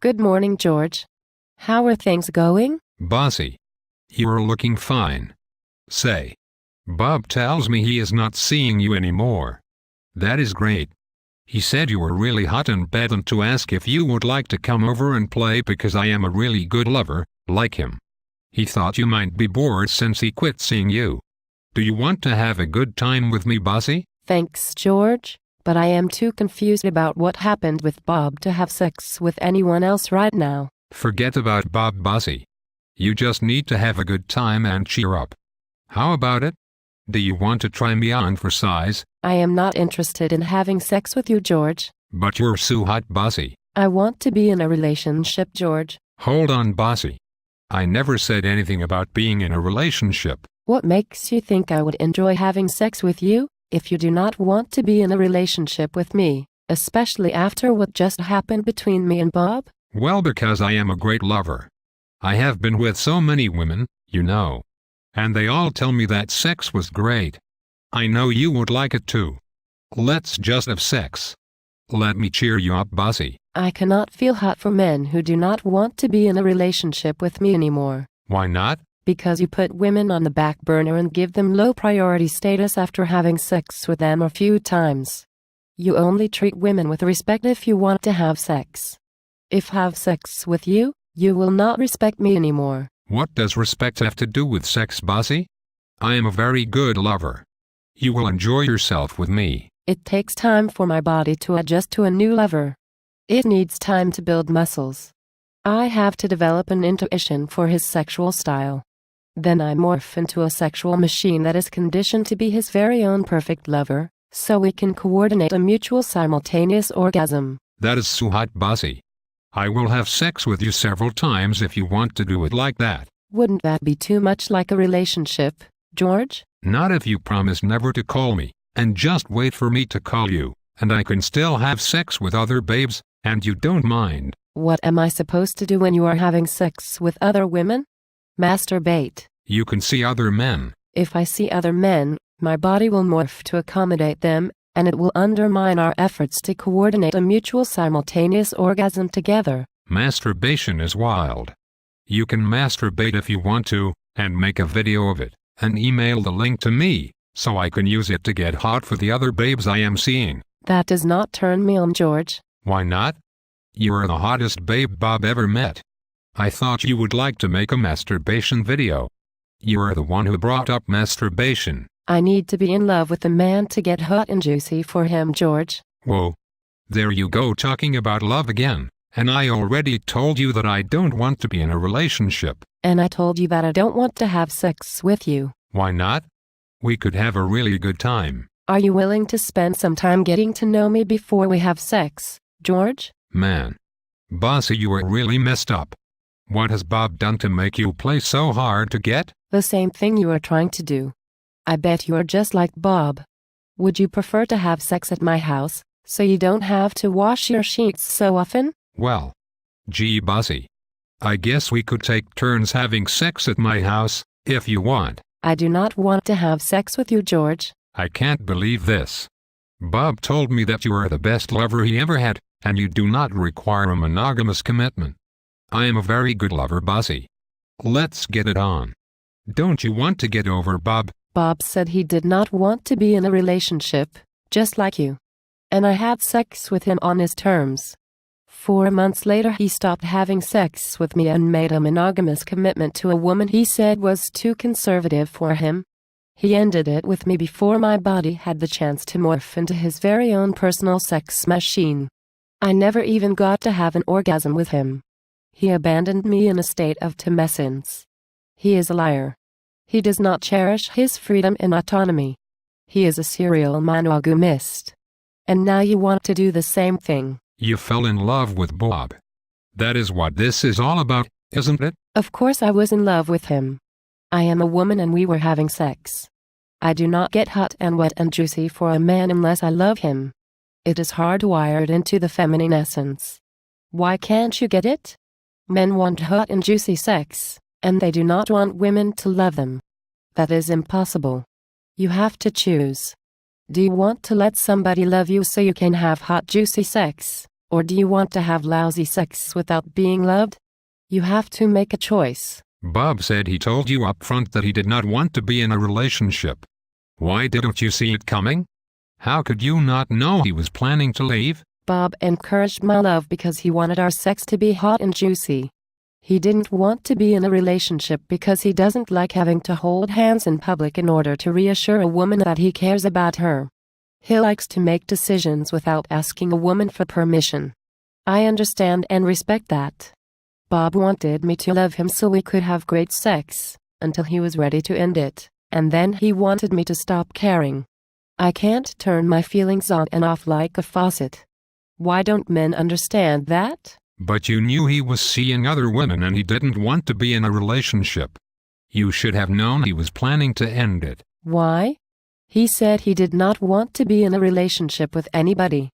Good morning, George. How are things going? Bossy. You're looking fine. Say. Bob tells me he is not seeing you anymore. That is great. He said you were really hot in bed and to ask if you would like to come over and play because I am a really good lover, like him. He thought you might be bored since he quit seeing you. Do you want to have a good time with me, Bossy? Thanks, George, but I am too confused about what happened with Bob to have sex with anyone else right now. Forget about Bob, Bossy. You just need to have a good time and cheer up. How about it? Do you want to try me on for size? I am not interested in having sex with you, George. But you're so hot, Bossy. I want to be in a relationship, George. Hold on, Bossy. I never said anything about being in a relationship. What makes you think I would enjoy having sex with you, if you do not want to be in a relationship with me, especially after what just happened between me and Bob? Well, because I am a great lover. I have been with so many women, you know. And they all tell me that sex was great. I know you would like it too. Let's just have sex. Let me cheer you up, Bossy. I cannot feel hot for men who do not want to be in a relationship with me anymore. Why not? Because you put women on the back burner and give them low priority status after having sex with them a few times. You only treat women with respect if you want to have sex. If I have sex with you, you will not respect me anymore. What does respect have to do with sex, Bossy? I am a very good lover. You will enjoy yourself with me. It takes time for my body to adjust to a new lover. It needs time to build muscles. I have to develop an intuition for his sexual style. Then I morph into a sexual machine that is conditioned to be his very own perfect lover, so we can coordinate a mutual simultaneous orgasm. That is so hot, Bossy. I will have sex with you several times if you want to do it like that. Wouldn't that be too much like a relationship, George? Not if you promise never to call me, and just wait for me to call you, and I can still have sex with other babes, and you don't mind. What am I supposed to do when you are having sex with other women? Masturbate. You can see other men. If I see other men, my body will morph to accommodate them, and it will undermine our efforts to coordinate a mutual simultaneous orgasm together. Masturbation is wild. You can masturbate if you want to, and make a video of it, and email the link to me, so I can use it to get hot for the other babes I am seeing. That does not turn me on, George. Why not? You are the hottest babe Bob ever met. I thought you would like to make a masturbation video. You are the one who brought up masturbation. I need to be in love with a man to get hot and juicy for him, George. Whoa. There you go talking about love again, and I already told you that I don't want to be in a relationship. And I told you that I don't want to have sex with you. Why not? We could have a really good time. Are you willing to spend some time getting to know me before we have sex, George? Man. Bossy, you are really messed up. What has Bob done to make you play so hard to get? The same thing you are trying to do. I bet you are just like Bob. Would you prefer to have sex at my house, so you don't have to wash your sheets so often? Well. Gee, Bossy. I guess we could take turns having sex at my house, if you want. I do not want to have sex with you, George. I can't believe this. Bob told me that you are the best lover he ever had, and you do not require a monogamous commitment. I am a very good lover, Bossy. Let's get it on. Don't you want to get over Bob? Bob said he did not want to be in a relationship, just like you. And I had sex with him on his terms. 4 months later he stopped having sex with me and made a monogamous commitment to a woman he said was too conservative for him. He ended it with me before my body had the chance to morph into his very own personal sex machine. I never even got to have an orgasm with him. He abandoned me in a state of tumescence. He is a liar. He does not cherish his freedom and autonomy. He is a serial monogamist. And now you want to do the same thing. You fell in love with Bob. That is what this is all about, isn't it? Of course I was in love with him. I am a woman and we were having sex. I do not get hot and wet and juicy for a man unless I love him. It is hardwired into the feminine essence. Why can't you get it? Men want hot and juicy sex, and they do not want women to love them. That is impossible. You have to choose. Do you want to let somebody love you so you can have hot juicy sex, Or do you want to have lousy sex without being loved? You have to make a choice. Bob said he told you up front that he did not want to be in a relationship. Why didn't you see it coming? How could you not know he was planning to leave? Bob encouraged my love because he wanted our sex to be hot and juicy. He didn't want to be in a relationship because he doesn't like having to hold hands in public in order to reassure a woman that he cares about her. He likes to make decisions without asking a woman for permission. I understand and respect that. Bob wanted me to love him so we could have great sex, until he was ready to end it, and then he wanted me to stop caring. I can't turn my feelings on and off like a faucet. Why don't men understand that? But you knew he was seeing other women and he didn't want to be in a relationship. You should have known he was planning to end it. Why? He said he did not want to be in a relationship with anybody.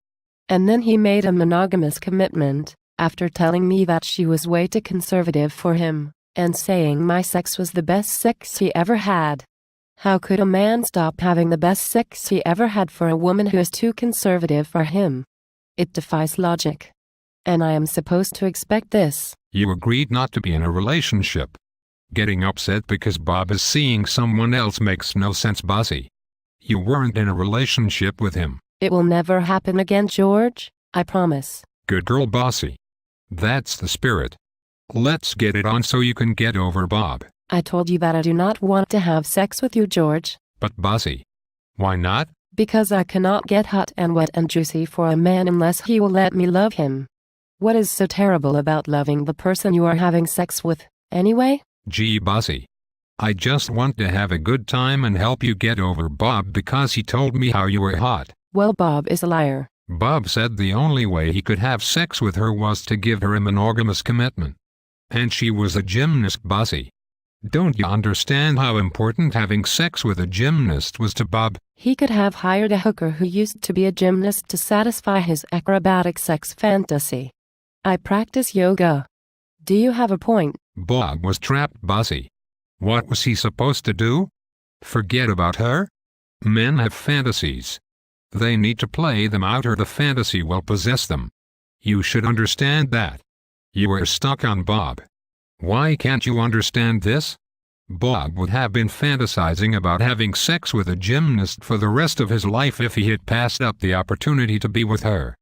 And then he made a monogamous commitment, after telling me that she was way too conservative for him, and saying my sex was the best sex he ever had. How could a man stop having the best sex he ever had for a woman who is too conservative for him? It defies logic. And I am supposed to expect this. You agreed not to be in a relationship. Getting upset because Bob is seeing someone else makes no sense, Bossy. You weren't in a relationship with him. It will never happen again, George. I promise. Good girl, Bossy. That's the spirit. Let's get it on so you can get over Bob. I told you that I do not want to have sex with you, George. But Bossy, why not? Because I cannot get hot and wet and juicy for a man unless he will let me love him. What is so terrible about loving the person you are having sex with, anyway? Gee, Bossy. I just want to have a good time and help you get over Bob because he told me how you were hot. Well, Bob is a liar. Bob said the only way he could have sex with her was to give her a monogamous commitment. And she was a gymnast, Bossy. Don't you understand how important having sex with a gymnast was to Bob? He could have hired a hooker who used to be a gymnast to satisfy his acrobatic sex fantasy. I practice yoga. Do you have a point? Bob was trapped, Bossy. What was he supposed to do? Forget about her? Men have fantasies. They need to play them out or the fantasy will possess them. You should understand that. You are stuck on Bob. Why can't you understand this? Bob would have been fantasizing about having sex with a gymnast for the rest of his life if he had passed up the opportunity to be with her.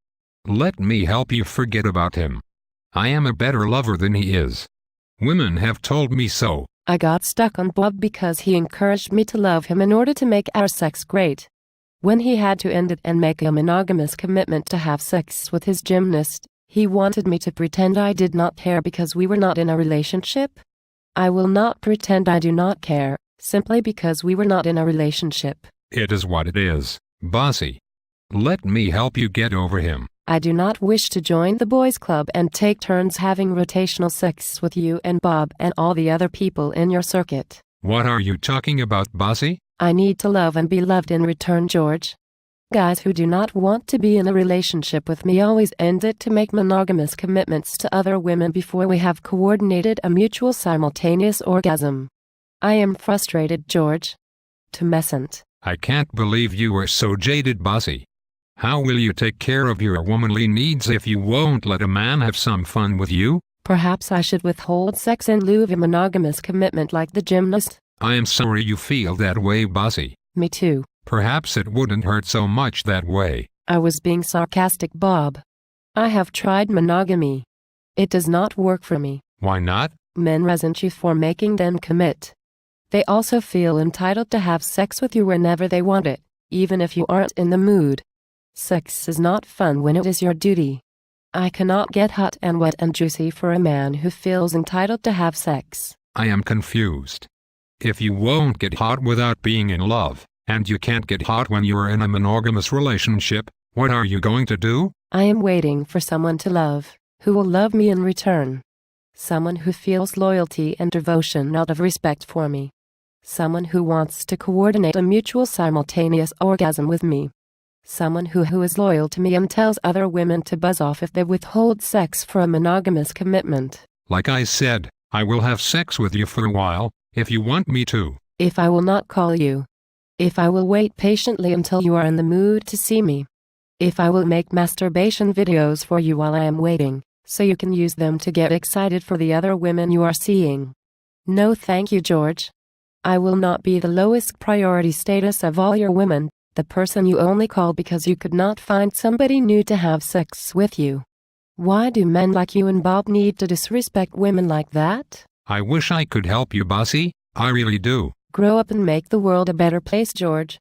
Let me help you forget about him. I am a better lover than he is. Women have told me so. I got stuck on Bob because he encouraged me to love him in order to make our sex great. When he had to end it and make a monogamous commitment to have sex with his gymnast, he wanted me to pretend I did not care because we were not in a relationship. I will not pretend I do not care, simply because we were not in a relationship. It is what it is, Bossy. Let me help you get over him. I do not wish to join the boys' club and take turns having rotational sex with you and Bob and all the other people in your circuit. What are you talking about, Bossy? I need to love and be loved in return, George. Guys who do not want to be in a relationship with me always end it to make monogamous commitments to other women before we have coordinated a mutual simultaneous orgasm. I am frustrated, George. Tumescent. I can't believe you are so jaded, Bossy. How will you take care of your womanly needs if you won't let a man have some fun with you? Perhaps I should withhold sex in lieu of a monogamous commitment like the gymnast. I am sorry you feel that way, Bossy. Me too. Perhaps it wouldn't hurt so much that way. I was being sarcastic, Bob. I have tried monogamy. It does not work for me. Why not? Men resent you for making them commit. They also feel entitled to have sex with you whenever they want it, even if you aren't in the mood. Sex is not fun when it is your duty. I cannot get hot and wet and juicy for a man who feels entitled to have sex. I am confused. If you won't get hot without being in love, and you can't get hot when you're in a monogamous relationship, what are you going to do? I am waiting for someone to love, who will love me in return. Someone who feels loyalty and devotion out of respect for me. Someone who wants to coordinate a mutual simultaneous orgasm with me. Someone who is loyal to me and tells other women to buzz off if they withhold sex for a monogamous commitment. Like I said, I will have sex with you for a while, if you want me to. If I will not call you. If I will wait patiently until you are in the mood to see me. If I will make masturbation videos for you while I am waiting, so you can use them to get excited for the other women you are seeing. No thank you, George. I will not be the lowest priority status of all your women, the person you only call because you could not find somebody new to have sex with you. Why do men like you and Bob need to disrespect women like that? I wish I could help you, Bossy. I really do. Grow up and make the world a better place, George.